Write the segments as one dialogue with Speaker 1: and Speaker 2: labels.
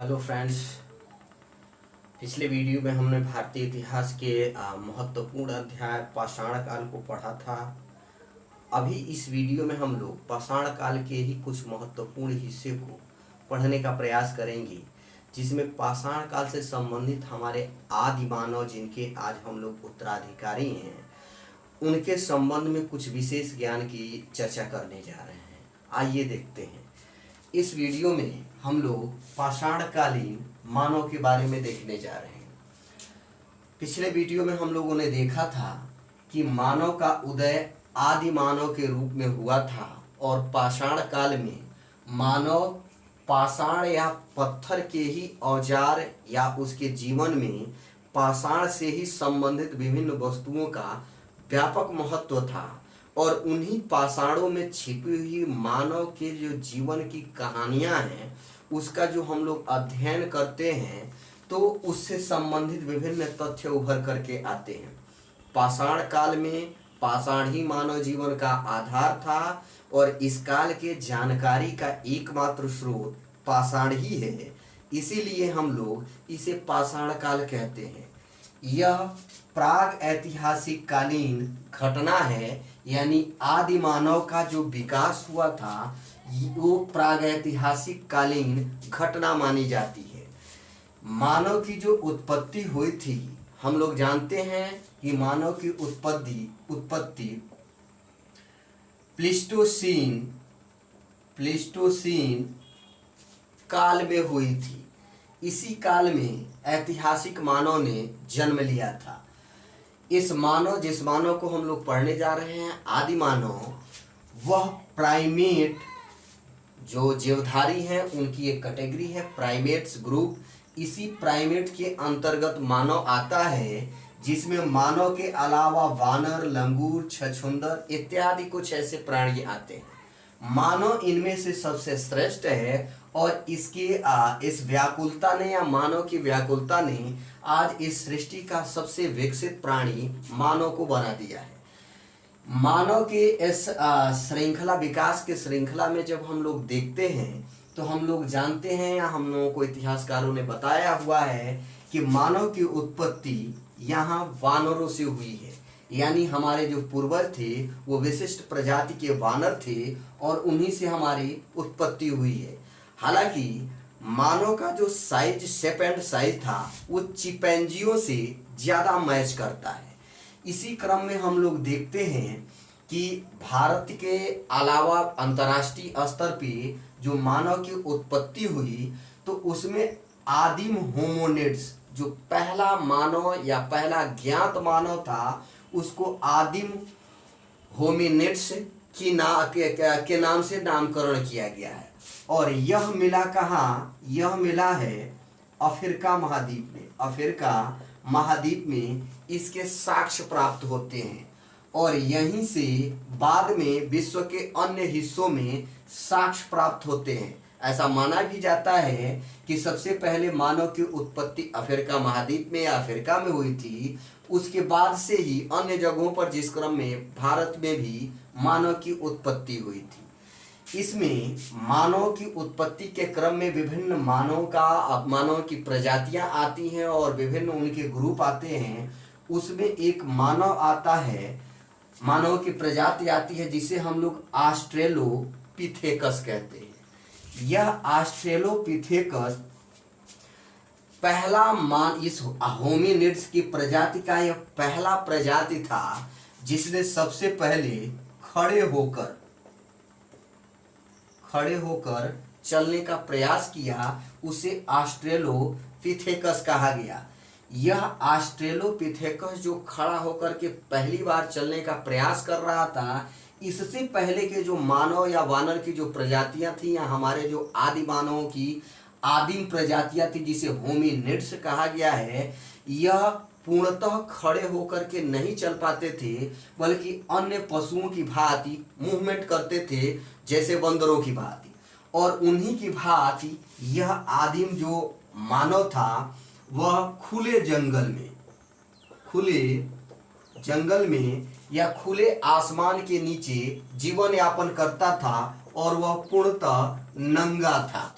Speaker 1: Hello friends. पिछले video में हमने भारतीय इतिहास के महत्वपूर्ण अध्याय पाषाण काल को पढ़ा था। अभी इस वीडियो में हम लोग पाषाण काल के ही कुछ महत्वपूर्ण हिस्से को पढ़ने का प्रयास करेंगे, जिसमें पाषाण काल से संबंधित हमारे आदि मानव जिनके आज हम लोग उत्तराधिकारी हैं, उनके संबंध में कुछ विशेष ज्ञान की चर्चा करने जा रहे हैं। आइए देखते हैं। इस वीडियो में हम लोग पाषाणकालीन मानव के बारे में देखने जा रहे हैं। पिछले वीडियो में हम लोगों ने देखा था कि मानव का उदय आदि मानव के रूप में हुआ था और पाषाण काल में मानव पाषाण या पत्थर के ही औजार या उसके जीवन में पाषाण से ही संबंधित विभिन्न वस्तुओं का व्यापक महत्व था और उन्हीं पाषाणों में छिपी हुई मानव के जो जीवन की कहानियां हैं उसका जो हम लोग अध्ययन करते हैं तो उससे संबंधित विभिन्न तथ्य उभर करके आते हैं। पाषाण काल में पाषाण ही मानव जीवन का आधार था और इस काल के जानकारी का एकमात्र स्रोत पाषाण ही है, इसीलिए हम लोग इसे पाषाण काल कहते हैं। यह प्राग ऐतिहासिक कालीन घटना है, यानी आदि मानव का जो विकास हुआ था वो प्रागैतिहासिक कालीन घटना मानी जाती है। मानव की जो उत्पत्ति हुई थी, हम लोग जानते हैं कि मानव की उत्पत्ति प्लीस्टोसीन काल में हुई थी। इसी काल में ऐतिहासिक मानव ने जन्म लिया था। जिस मानव को हम लोग पढ़ने जा रहे हैं आदि मानव, वह प्राइमेट जो जीवधारी हैं उनकी एक कैटेगरी है प्राइमेट्स ग्रुप। इसी प्राइमेट के अंतर्गत मानव आता है, जिसमें मानव के अलावा वानर, लंगूर, छछूंदर इत्यादि कुछ ऐसे प्राणी आते हैं। मानव इनमें से सबसे श्रेष्ठ है और इस व्याकुलता ने या मानव की व्याकुलता ने आज इस सृष्टि का सबसे विकसित प्राणी मानव को बना दिया है। मानव के इस श्रृंखला विकास के श्रृंखला में जब हम लोग देखते हैं तो हम लोग जानते हैं या हम लोगों को इतिहासकारों ने बताया हुआ है कि मानव की उत्पत्ति यहाँ वानरों से हुई है, यानी हमारे जो पूर्वज थे वो विशिष्ट प्रजाति के वानर थे और उन्हीं से हमारी उत्पत्ति हुई है। हालांकि मानव का जो शेप एंड साइज था वो चिंपैंजियों से ज़्यादा मैच करता है। इसी क्रम में हम लोग देखते हैं कि भारत के अलावा अंतर्राष्ट्रीय स्तर पे जो मानव की उत्पत्ति हुई तो उसमें आदिम होमोनिड्स, जो पहला मानव या पहला ज्ञात मानव था, उसको आदिम होमिनिड्स के नाम से नामकरण किया गया है। और यह मिला कहाँ? यह मिला है अफ्रीका महाद्वीप में। अफ्रीका महाद्वीप में इसके साक्ष्य प्राप्त होते हैं और यहीं से बाद में विश्व के अन्य हिस्सों में साक्ष्य प्राप्त होते हैं। ऐसा माना भी जाता है कि सबसे पहले मानव की उत्पत्ति अफ्रीका महाद्वीप में या अफ्रीका में हुई थी, उसके बाद से ही अन्य जगहों पर जिस क्रम में भारत में भी मानव की उत्पत्ति हुई थी। इसमें मानव की उत्पत्ति के क्रम में विभिन्न मानव की प्रजातियां आती हैं और विभिन्न उनके ग्रुप आते हैं। उसमें एक मानव आता है, मानव की प्रजाति आती है जिसे हम लोग ऑस्ट्रेलोपिथेकस कहते हैं। यह ऑस्ट्रेलोपिथेकस इस होमिनिड्स की प्रजाति का यह पहला प्रजाति था जिसने सबसे पहले खड़े होकर चलने का प्रयास किया। उसे ऑस्ट्रेलोपिथेकस कहा गया। यह ऑस्ट्रेलोपिथेकस जो खड़ा होकर के पहली बार चलने का प्रयास कर रहा था, इससे पहले के जो मानव या वानर की जो प्रजातियां थी या हमारे जो आदि मानवों की आदिम प्रजातियां थी जिसे होमिनिड्स कहा गया है, यह पूर्णतः खड़े होकर के नहीं चल पाते थे, बल्कि अन्य पशुओं की भांति मूवमेंट करते थे, जैसे बंदरों की भांति। और उन्हीं की भांति यह आदिम जो मानव था वह खुले जंगल में या खुले आसमान के नीचे जीवन यापन करता था और वह पूर्णतः नंगा था।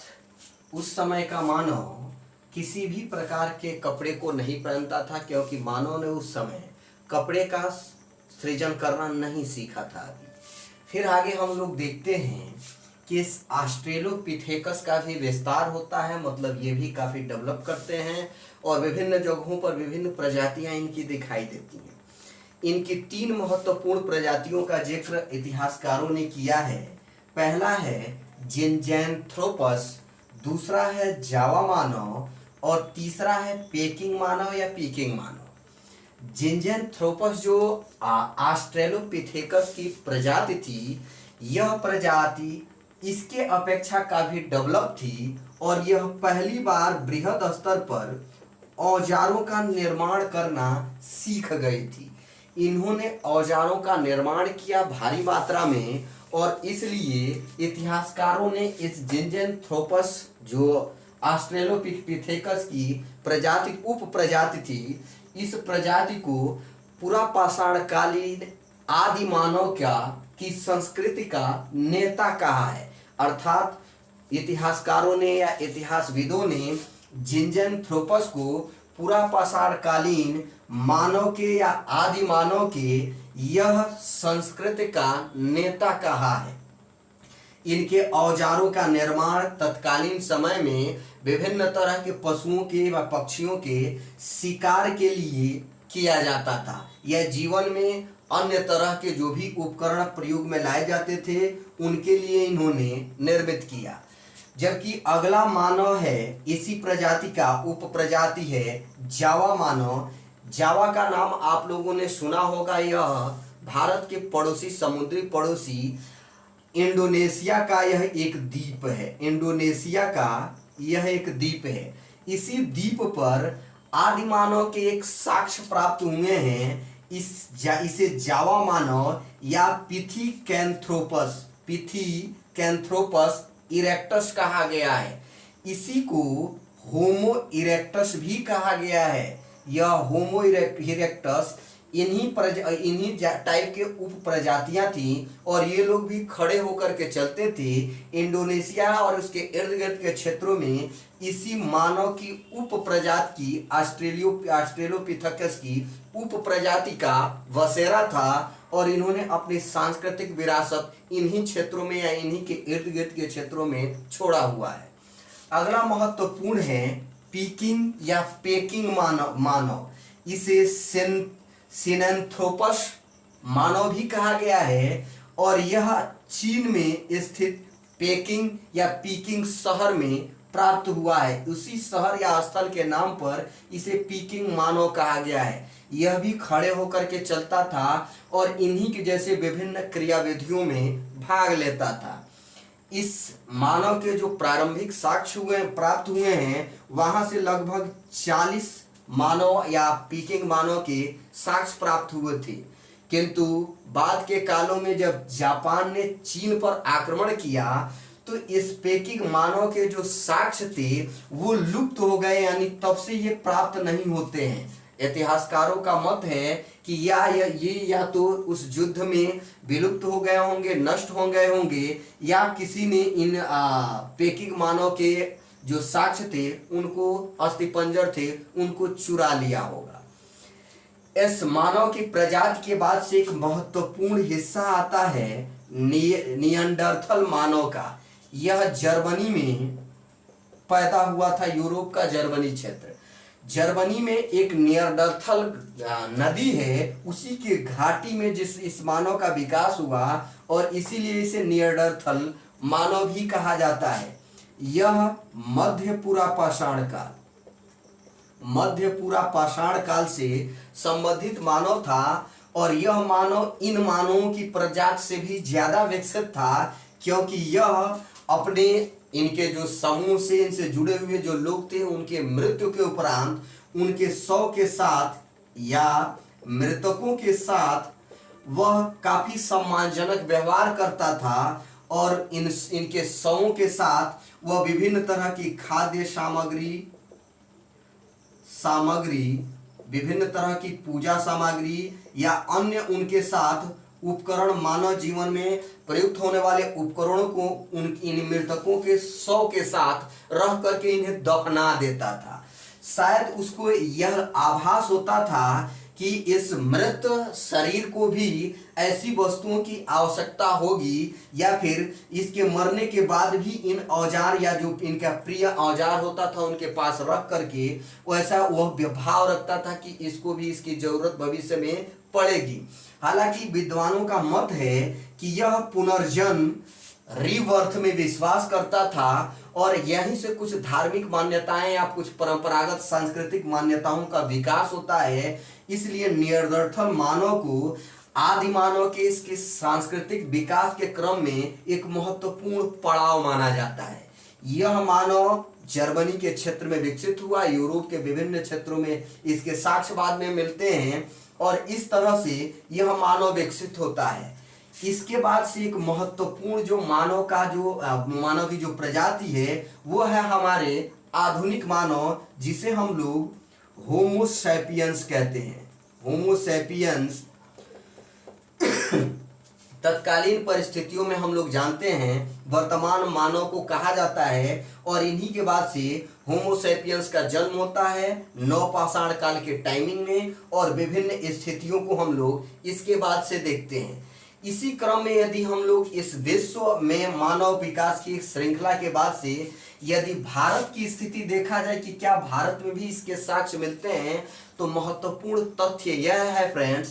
Speaker 1: उस समय का मानव किसी भी प्रकार के कपड़े को नहीं पहनता था, क्योंकि मानव ने उस समय कपड़े का सृजन करना नहीं सीखा था अभी। फिर आगे हम लोग देखते हैं कि इस ऑस्ट्रेलोपिथेकस का भी विस्तार होता है, मतलब ये भी काफ़ी डेवलप करते हैं और विभिन्न जगहों पर विभिन्न प्रजातियां इनकी दिखाई देती हैं। इनकी 3 महत्वपूर्ण प्रजातियों का जिक्र इतिहासकारों ने किया है। पहला है जिनजैंथ्रोपस, दूसरा है जावा मानव और तीसरा है पेकिंग मानव या पीकिंग मानव। जिनजैंथ्रोपस जो ऑस्ट्रेलोपिथेकस की प्रजाति थी, यह प्रजाति इसके अपेक्षा काफी डेवलप थी और यह पहली बार बृहद स्तर पर औजारों का निर्माण करना सीख गई थी। इन्होंने औजारों का निर्माण किया भारी मात्रा में, और इसलिए इतिहासकारों ने इस जिनजैंथ्रोपस जो ऑस्ट्रेलोपिथेकस की प्रजाति उप प्रजाति थी, इस प्रजाति को पूरा पाषाणकालीन आदि मानव की संस्कृति का नेता कहा है। अर्थात इतिहासकारों ने या इतिहासविदों ने जिनजैंथ्रोपस को पूरा पाषाणकालीन मानव के या आदि मानव के यह संस्कृति का नेता कहा है। इनके औजारों का निर्माण तत्कालीन समय में विभिन्न तरह के पशुओं के व पक्षियों के शिकार के लिए किया जाता था। यह जीवन में अन्य तरह के जो भी उपकरण प्रयोग में लाए जाते थे, उनके लिए इन्होंने निर्मित किया। जबकि अगला मानव है इसी प्रजाति का उप प्रजाति है जावा मानव। जावा का नाम आप लोगों ने सुना होगा। यह भारत के पड़ोसी समुद्री पड़ोसी इंडोनेशिया का यह एक द्वीप है। इंडोनेशिया का यह एक द्वीप है। इसी द्वीप पर आदि मानव के एक साक्ष्य प्राप्त हुए हैं। इसे जावा मानव या पिथीकैंथ्रोपस इरेक्टस कहा गया है। इसी को होमो इरेक्टस भी कहा गया है। यह होमो इरेक्टस इन्हीं टाइप के उप प्रजातियां थी और ये लोग भी खड़े होकर के चलते थे। इंडोनेशिया और उसके इर्द गिर्द के क्षेत्रों में इसी मानव की उप प्रजाति की ऑस्ट्रेलोपिथेकस की उप प्रजाति का बसेरा था और इन्होंने अपनी सांस्कृतिक विरासत इन्हीं क्षेत्रों में या इन्हीं के इर्द गिर्द के क्षेत्रों में छोड़ा हुआ है। अगला महत्वपूर्ण है पीकिंग या पेकिंग मानव। इसे सिनेंथ्रोपस मानव भी कहा गया है और यह चीन में स्थित पेकिंग या पीकिंग शहर में प्राप्त हुआ है। उसी शहर या स्थल के नाम पर इसे पीकिंग मानव कहा गया है। यह भी खड़े होकर के चलता था और इन्हीं के जैसे विभिन्न क्रियाविधियों में भाग लेता था। इस मानव के जो प्रारंभिक साक्ष्य प्राप्त हुए हैं, वहां से लगभग 40 मानव या पीकिंग मानव के साक्ष्य प्राप्त हुए थे। किंतु बाद के कालों में जब जापान ने चीन पर आक्रमण किया तो इस पेकिंग मानव के जो साक्ष्य थे वो लुप्त हो गए, यानी तब से ये प्राप्त नहीं होते हैं। इतिहासकारों का मत है कि या तो उस युद्ध में विलुप्त हो गए होंगे, नष्ट हो गए होंगे, या किसी ने इन पेकिंग मानव के जो साक्ष्य थे, उनको अस्थिपंजर थे, उनको चुरा लिया होगा। इस मानव की प्रजाति के बाद से एक महत्वपूर्ण हिस्सा आता है नियंडरथल मानव का। यह जर्मनी में पैदा हुआ था, यूरोप का जर्मनी क्षेत्र। जर्मनी में एक नियंडरथल नदी है, उसी के घाटी में इस मानव का विकास हुआ और इसीलिए इसे नियंडरथल मानव भी कहा जाता है। यह मध्यपुरा पाषाण काल से संबंधित मानव था और यह मानव इन मानवों की प्रजाति से भी ज्यादा विकसित था, क्योंकि यह अपने इनके जो समूह से इनसे जुड़े हुए जो लोग थे, उनके मृत्यु के उपरांत उनके शव के साथ या मृतकों के साथ वह काफी सम्मानजनक व्यवहार करता था और इनके शवों के साथ वह विभिन्न तरह की खाद्य सामग्री, विभिन्न तरह की पूजा सामग्री या अन्य उनके साथ उपकरण मानव जीवन में प्रयुक्त होने वाले उपकरणों को इन मृतकों के शव के साथ रह करके इन्हें दफना देता था। शायद उसको यह आभास होता था कि इस मृत शरीर को भी ऐसी वस्तुओं की आवश्यकता होगी, या फिर इसके मरने के बाद भी इन औजार या जो इनका प्रिय औजार होता था उनके पास रख करके वैसा वह भाव रखता था कि इसको भी इसकी जरूरत भविष्य में पड़ेगी। हालांकि विद्वानों का मत है कि यह पुनर्जन्म रीबर्थ में विश्वास करता था और यहीं से कुछ धार्मिक मान्यताएं या कुछ परंपरागत सांस्कृतिक मान्यताओं का विकास होता है। इसलिए नियंदरथल मानव को आदि मानव के इसके सांस्कृतिक विकास के क्रम में एक महत्वपूर्ण पड़ाव माना जाता है। यह मानव जर्मनी के क्षेत्र में विकसित हुआ, यूरोप के विभिन्न क्षेत्रों में इसके साक्ष्य बाद में मिलते हैं और इस तरह से यह मानव विकसित होता है। इसके बाद से एक महत्वपूर्ण जो मानव की जो प्रजाति है वो है हमारे आधुनिक मानव, जिसे हम लोग होमो सैपियंस कहते हैं। होमो सैपियंस तत्कालीन परिस्थितियों में हम लोग जानते हैं वर्तमान मानव को कहा जाता है और इन्हीं के बाद से होमो सैपियंस का जन्म होता है नवपाषाण काल के टाइमिंग में, और विभिन्न स्थितियों को हम लोग इसके बाद से देखते हैं। इसी क्रम में यदि हम लोग इस विश्व में मानव विकास की श्रृंखला के बाद से यदि भारत की स्थिति देखा जाए कि क्या भारत में भी इसके साक्ष्य मिलते हैं, तो महत्वपूर्ण तथ्य यह है फ्रेंड्स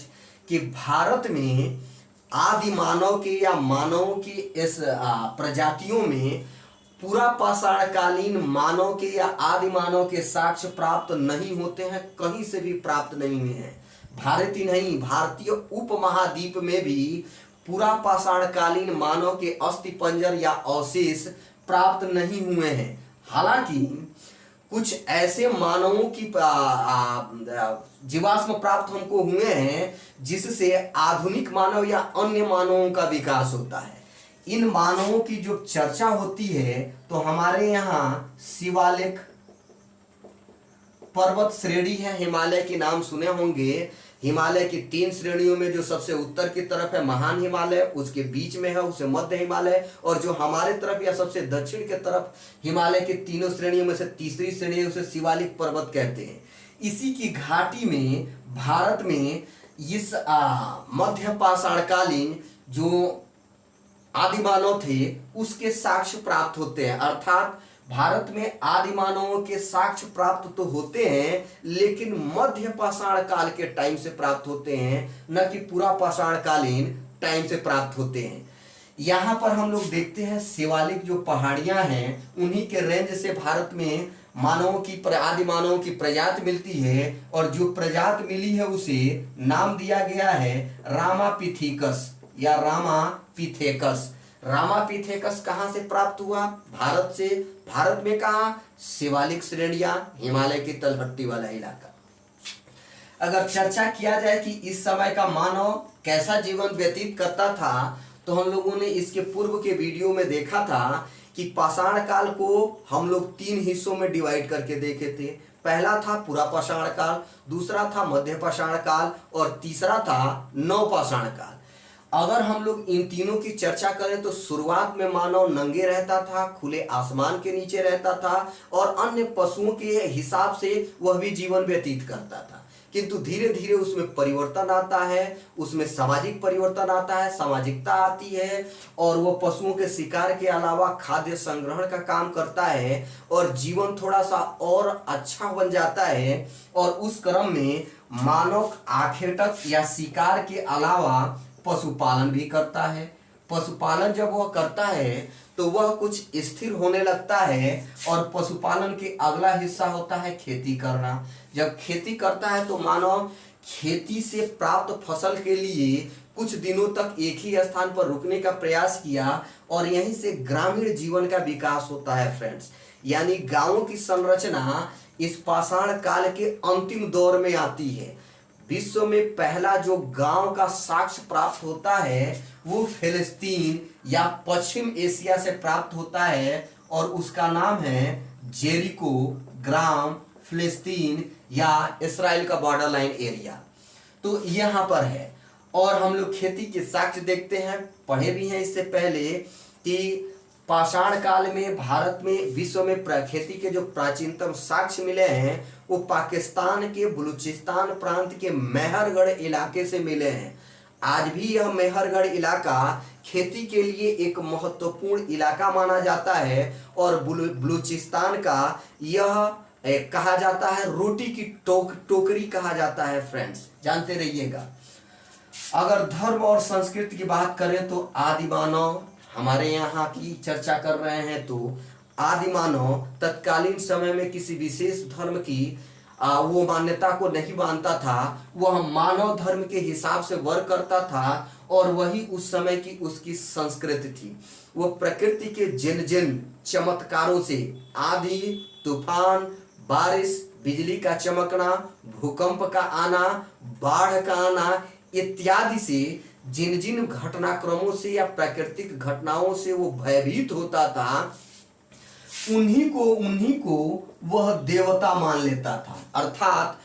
Speaker 1: कि भारत में आदि मानव के या मानवों की इस प्रजातियों में पूरा पाषाणकालीन मानव के या आदि मानव के साक्ष्य प्राप्त नहीं होते हैं, कहीं से भी प्राप्त नहीं हुए हैं। भारत ही नहीं, भारतीय उपमहाद्वीप में भी पूरा पाषाणकालीन मानव के अस्थि पंजर या अवशेष प्राप्त नहीं हुए हैं। हालांकि कुछ ऐसे मानवों की जीवाश्म प्राप्त हमको हुए हैं जिससे आधुनिक मानव या अन्य मानवों का विकास होता है। इन मानवों की जो चर्चा होती है तो हमारे यहाँ शिवालिक पर्वत श्रेणी है, हिमालय के नाम सुने होंगे। हिमालय की 3 श्रेणियों में जो सबसे उत्तर की तरफ है महान हिमालय, उसके बीच में है उसे मध्य हिमालय, और जो हमारे तरफ या सबसे दक्षिण के तरफ हिमालय के 3 श्रेणियों में से तीसरी श्रेणी है उसे शिवालिक पर्वत कहते हैं। इसी की घाटी में भारत में इस मध्य पाषाणकालीन जो आदि मानव थे उसके साक्ष्य प्राप्त होते हैं। अर्थात भारत में आदि मानवों के साक्ष्य प्राप्त तो होते हैं लेकिन मध्य पाषाण काल के टाइम से प्राप्त होते हैं, न कि पूरा पाषाण कालीन टाइम से प्राप्त होते हैं। यहाँ पर हम लोग देखते हैं शिवालिक जो पहाड़ियां हैं उन्हीं के रेंज से भारत में मानवों की आदि मानवों की प्रजाति मिलती है, और जो प्रजाति मिली है उसे नाम दिया गया है रामापिथिकस या रामापिथेकस। रामापिथेकस कहाँ से प्राप्त हुआ? भारत से। भारत में कहाँ? शिवालिक श्रेणियां, हिमालय की तलहटी वाला इलाका। अगर चर्चा किया जाए कि इस समय का मानव कैसा जीवन व्यतीत करता था, तो हम लोगों ने इसके पूर्व के वीडियो में देखा था कि पाषाण काल को हम लोग 3 हिस्सों में डिवाइड करके देखे थे। पहला था पूरा पाषाण काल, दूसरा था मध्य पाषाण काल और तीसरा था नवपाषाण काल। अगर हम लोग इन तीनों की चर्चा करें तो शुरुआत में मानव नंगे रहता था, खुले आसमान के नीचे रहता था और अन्य पशुओं के हिसाब से वह भी जीवन व्यतीत करता था। किंतु धीरे धीरे उसमें परिवर्तन आता है, उसमें सामाजिक परिवर्तन आता है, सामाजिकता आती है, और वह पशुओं के शिकार के अलावा खाद्य संग्रहण का काम करता है और जीवन थोड़ा सा और अच्छा बन जाता है। और उस क्रम में मानव आखिर तक या शिकार के अलावा पशुपालन भी करता है। पशुपालन जब वह करता है तो वह कुछ स्थिर होने लगता है, और पशुपालन के अगला हिस्सा होता है खेती करना। जब खेती करता है तो मानव खेती से प्राप्त फसल के लिए कुछ दिनों तक एक ही स्थान पर रुकने का प्रयास किया, और यहीं से ग्रामीण जीवन का विकास होता है फ्रेंड्स। यानी गांवों की संरचना इस पाषाण काल के अंतिम दौर में आती है। विश्व में पहला जो गांव का साक्ष्य प्राप्त होता है वो फिलिस्तीन या पश्चिम एशिया से प्राप्त होता है, और उसका नाम है जेरिको ग्राम, फिलिस्तीन या इस्राइल का बॉर्डर लाइन एरिया। तो यहाँ पर है। और हम लोग खेती के साक्ष्य देखते हैं, पढ़े भी हैं इससे पहले कि पाषाण काल में भारत में विश्व में खेती के जो प्राचीनतम साक्ष्य मिले हैं वो पाकिस्तान के बलूचिस्तान प्रांत के मेहरगढ़ इलाके से मिले हैं। आज भी यह मेहरगढ़ इलाका खेती के लिए एक महत्वपूर्ण इलाका माना जाता है और बलूचिस्तान का यह कहा जाता है रोटी की टोकरी कहा जाता है। फ्रेंड्स जानते रहिएगा। अगर धर्म और संस्कृति की बात करें तो आदि मानव हमारे यहाँ की चर्चा कर रहे हैं तो आदि मानव तत्कालीन समय में किसी विशेष धर्म की वो मान्यता को नहीं मानता था। वह मानव धर्म के हिसाब से वर्क करता था और वही उस समय की उसकी संस्कृति थी। वो प्रकृति के जिन जिन चमत्कारों से आंधी, तूफान, बारिश, बिजली का चमकना, भूकंप का आना, बाढ़ का आना इत्यादि से जिन जिन घटनाक्रमों से या प्राकृतिक घटनाओं से वो भयभीत होता था उन्हीं को वह देवता मान लेता था। अर्थात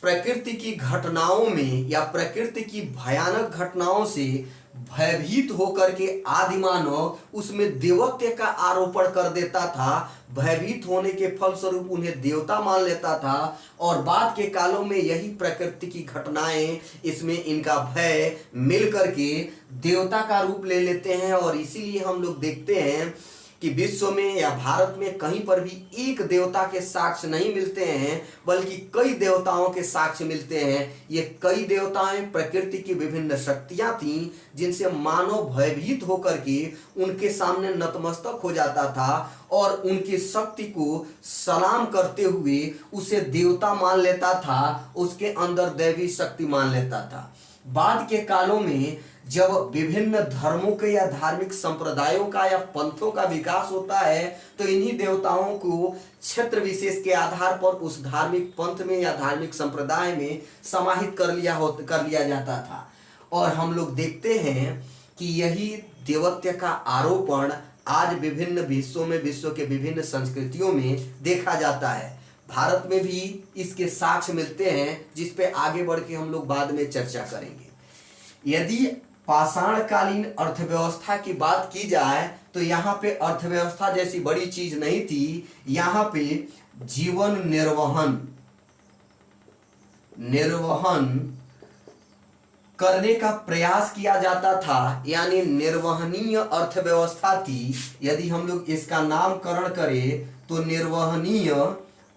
Speaker 1: प्रकृति की घटनाओं में या प्रकृति की भयानक घटनाओं से भयभीत होकर के आदि मानव उसमें देवत्व का आरोपण कर देता था। भयभीत होने के फलस्वरूप उन्हें देवता मान लेता था और बाद के कालों में यही प्रकृति की घटनाएं इसमें इनका भय मिल करके देवता का रूप ले लेते हैं। और इसीलिए हम लोग देखते हैं कि विश्व में या भारत में कहीं पर भी एक देवता के साक्ष्य नहीं मिलते हैं बल्कि कई देवताओं के साक्ष्य मिलते हैं। ये कई देवताएं प्रकृति की विभिन्न शक्तियां थीं जिनसे मानव भयभीत होकर के उनके सामने नतमस्तक हो जाता था और उनकी शक्ति को सलाम करते हुए उसे देवता मान लेता था, उसके अंदर दैवी शक्ति मान लेता था। बाद के कालों में जब विभिन्न धर्मों के या धार्मिक संप्रदायों का या पंथों का विकास होता है तो इन्हीं देवताओं को क्षेत्र विशेष के आधार पर उस धार्मिक पंथ में या धार्मिक संप्रदाय में समाहित कर लिया जाता था। और हम लोग देखते हैं कि यही देवत्व का आरोपण आज विभिन्न विश्व के विभिन्न संस्कृतियों में देखा जाता है। भारत में भी इसके साक्ष्य मिलते हैं जिस पे आगे बढ़ के हम लोग बाद में चर्चा करेंगे। यदि पाषाणकालीन अर्थव्यवस्था की बात की जाए तो यहाँ पे अर्थव्यवस्था जैसी बड़ी चीज नहीं थी। यहाँ पे जीवन निर्वहन करने का प्रयास किया जाता था, यानी निर्वहनीय अर्थव्यवस्था थी। यदि हम लोग इसका नामकरण करें तो निर्वहनीय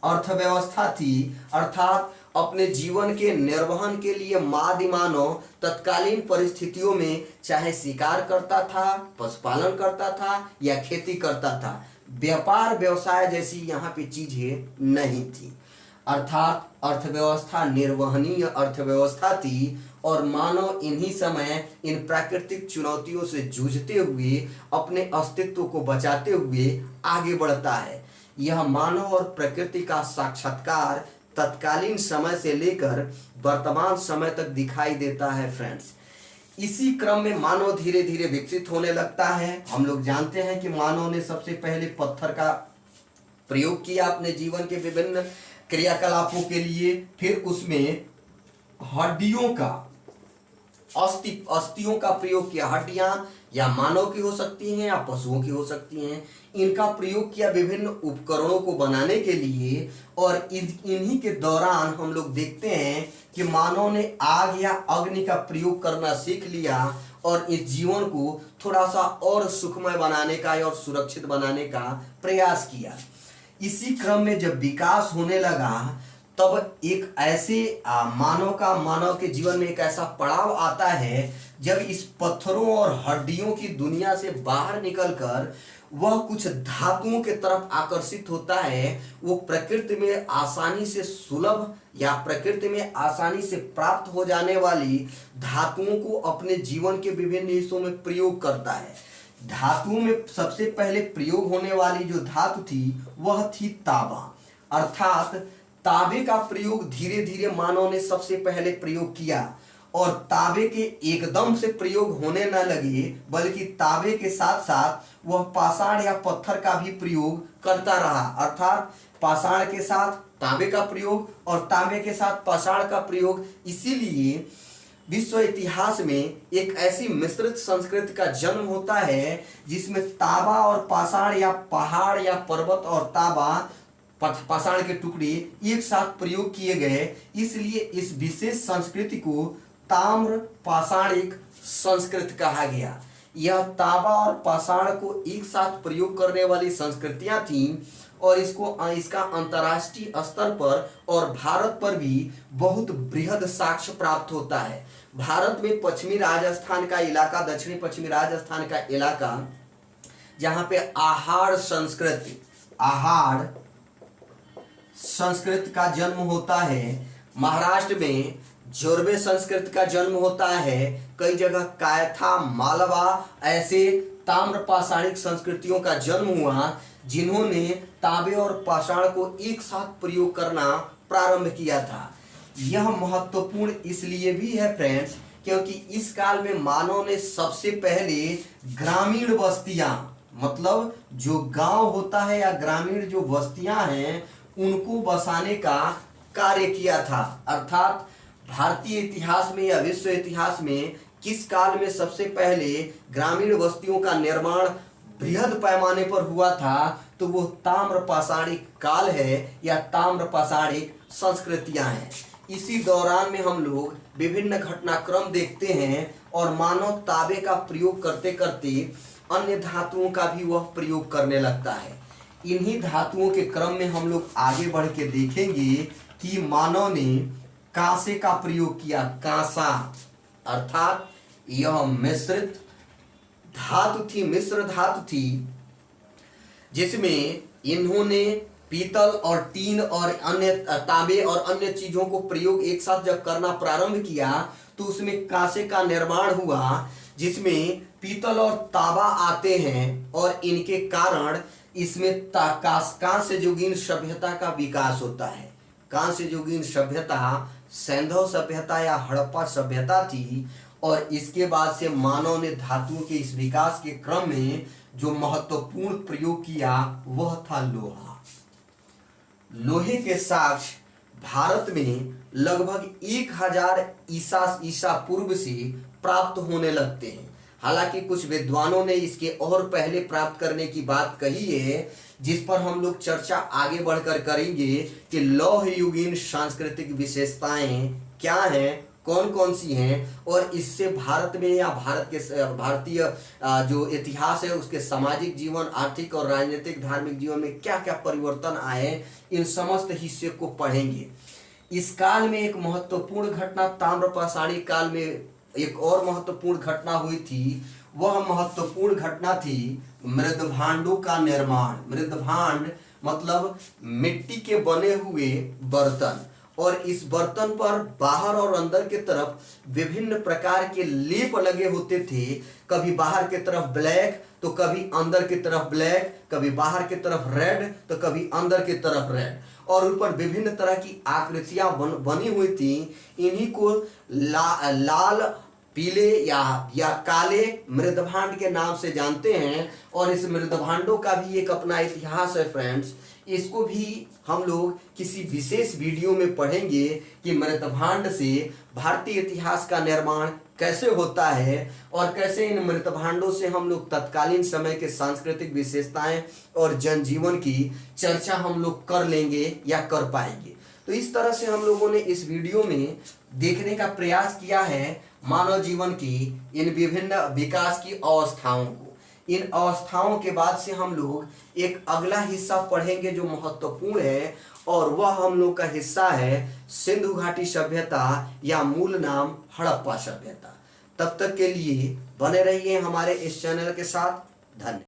Speaker 1: अर्थव्यवस्था थी। अर्थात अपने जीवन के निर्वहन के लिए आदि मानव तत्कालीन परिस्थितियों में चाहे शिकार करता था, पशुपालन करता था या खेती करता था। व्यापार व्यवसाय जैसी यहाँ पे चीजें नहीं थी। अर्थात अर्थव्यवस्था निर्वहनीय अर्थव्यवस्था थी और मानव इन्हीं समय इन प्राकृतिक चुनौतियों से जूझते हुए अपने अस्तित्व को बचाते हुए आगे बढ़ता है। यह मानव और प्रकृति का साक्षात्कार तत्कालीन समय से लेकर वर्तमान समय तक दिखाई देता है। फ्रेंड्स इसी क्रम में मानव धीरे धीरे विकसित होने लगता है। हम लोग जानते हैं कि मानव ने सबसे पहले पत्थर का प्रयोग किया अपने जीवन के विभिन्न क्रियाकलापों के लिए, फिर उसमें हड्डियों का अस्थियों का प्रयोग किया। हड्डियां या मानव की हो सकती हैं या पशुओं की हो सकती हैं। इनका प्रयोग किया विभिन्न उपकरणों को बनाने के लिए और इन्हीं के दौरान हम लोग देखते हैं कि मानव ने आग या अग्नि का प्रयोग करना सीख लिया और इस जीवन को थोड़ा सा और सुखमय बनाने का और सुरक्षित बनाने का प्रयास किया। इसी क्रम में जब विकास होने लगा तब एक ऐसे मानव के जीवन में एक ऐसा पड़ाव आता है जब इस पत्थरों और हड्डियों की दुनिया से बाहर निकलकर वह कुछ धातुओं के तरफ आकर्षित होता है। वो प्रकृति में आसानी से सुलभ या प्रकृति में आसानी से प्राप्त हो जाने वाली धातुओं को अपने जीवन के विभिन्न हिस्सों में प्रयोग करता है। धातुओं में सबसे पहले प्रयोग होने वाली जो धातु थी वह थी तांबा। अर्थात तांबे का प्रयोग धीरे धीरे मानव ने सबसे पहले प्रयोग किया और तांबे के एकदम से प्रयोग होने न लगे बल्कि तांबे के साथ साथ वह पाषाण या पत्थर का भी प्रयोग करता रहा। अर्थात पाषाण के साथ तांबे का प्रयोग और तांबे के साथ पाषाण का प्रयोग। इसीलिए विश्व इतिहास में एक ऐसी मिश्रित संस्कृति का जन्म होता है जिसमें तांबा और पाषाण या पहाड़ या पर्वत और तांबा पाषाण के टुकड़े एक साथ प्रयोग किए गए, इसलिए इस विशेष संस्कृति को ताम्र पाषाणिक संस्कृति कहा गया। यह तांबा और पाषाण को एक साथ प्रयोग करने वाली संस्कृतियां थीं और इसका अंतर्राष्ट्रीय स्तर पर और भारत पर भी बहुत बृहद साक्ष्य प्राप्त होता है। भारत में पश्चिमी राजस्थान का इलाका, दक्षिणी पश्चिमी राजस्थान का इलाका, जहां पे आहार संस्कृति का जन्म होता है। महाराष्ट्र में जोरबे संस्कृति का जन्म होता है। कई जगह कायथा, मालवा ऐसे ताम्र पाषाणिक संस्कृतियों का जन्म हुआ जिन्होंने तांबे और पाषाण को एक साथ प्रयोग करना प्रारंभ किया था। यह महत्वपूर्ण इसलिए भी है फ्रेंड्स क्योंकि इस काल में मानव ने सबसे पहले ग्रामीण बस्तियां, मतलब जो गांव होता है या ग्रामीण जो बस्तियां हैं उनको बसाने का कार्य किया था। अर्थात भारतीय इतिहास में या विश्व इतिहास में किस काल में सबसे पहले ग्रामीण बस्तियों का निर्माण बृहद पैमाने पर हुआ था, तो वो ताम्र पाषाणिक काल है या ताम्र पाषाणिक संस्कृतियां हैं। इसी दौरान में हम लोग विभिन्न घटनाक्रम देखते हैं और मानव तांबे का प्रयोग करते करते अन्य धातुओं का भी वह प्रयोग करने लगता है। इन्हीं धातुओं के क्रम में हम लोग आगे बढ़ के देखेंगे कि मानव ने कांसे का प्रयोग किया। कांसा अर्थात यह मिश्रित धातु थी, मिश्र धातु थी, जिसमें इन्होंने पीतल और टीन और अन्य तांबे और अन्य चीजों को प्रयोग एक साथ जब करना प्रारंभ किया तो उसमें कांसे का निर्माण हुआ, जिसमें पीतल और तांबा आते हैं और इनके कारण इसमें कांस्य युगीन सभ्यता का विकास होता है। कांस्य युगीन सभ्यता सैंधव सभ्यता या हड़प्पा सभ्यता थी और इसके बाद से मानव ने धातुओं के इस विकास के क्रम में जो महत्वपूर्ण प्रयोग किया वह था लोहा। लोहे के साक्ष्य भारत में लगभग 1000 ईसा पूर्व से प्राप्त होने लगते हैं। हालांकि कुछ विद्वानों ने इसके और पहले प्राप्त करने की बात कही है, जिस पर हम लोग चर्चा आगे बढ़कर करेंगे कि लौह युगीन सांस्कृतिक विशेषताएं क्या हैं, कौन कौन सी हैं और इससे भारत में या भारतीय जो इतिहास है उसके सामाजिक जीवन, आर्थिक और राजनीतिक धार्मिक जीवन में क्या क्या परिवर्तन आए, इन समस्त हिस्से को पढ़ेंगे। इस काल में एक महत्वपूर्ण घटना ताम्र पाषाणी काल में एक और महत्वपूर्ण घटना हुई थी। वह महत्वपूर्ण घटना थी मृदभांडों का निर्माण। मृदभांड मतलब मिट्टी के बने हुए बर्तन, और इस बर्तन पर बाहर और अंदर के तरफ विभिन्न प्रकार के लेप लगे होते थे। कभी बाहर की तरफ ब्लैक तो कभी अंदर की तरफ ब्लैक, कभी बाहर की तरफ रेड तो कभी अंदर की तरफ रेड, और उन पर विभिन्न तरह की आकृतियां बनी हुई थी। इन्हीं को लाल, पीले या काले मृदभांड के नाम से जानते हैं। और इस मृदभांडों का भी एक अपना इतिहास है फ्रेंड्स। इसको भी हम लोग किसी विशेष वीडियो में पढ़ेंगे कि मृदभांड से भारतीय इतिहास का निर्माण कैसे होता है और कैसे इन मृदभांडों से हम लोग तत्कालीन समय के सांस्कृतिक विशेषताएं और जनजीवन की चर्चा हम लोग कर लेंगे या कर पाएंगे। तो इस तरह से हम लोगों ने इस वीडियो में देखने का प्रयास किया है मानव जीवन की इन विभिन्न विकास की अवस्थाओं को। इन अवस्थाओं के बाद से हम लोग एक अगला हिस्सा पढ़ेंगे जो महत्वपूर्ण है, और वह हम लोग का हिस्सा है सिंधु घाटी सभ्यता या मूल नाम हड़प्पा सभ्यता। तब तक के लिए बने रहिए हमारे इस चैनल के साथ। धन्यवाद।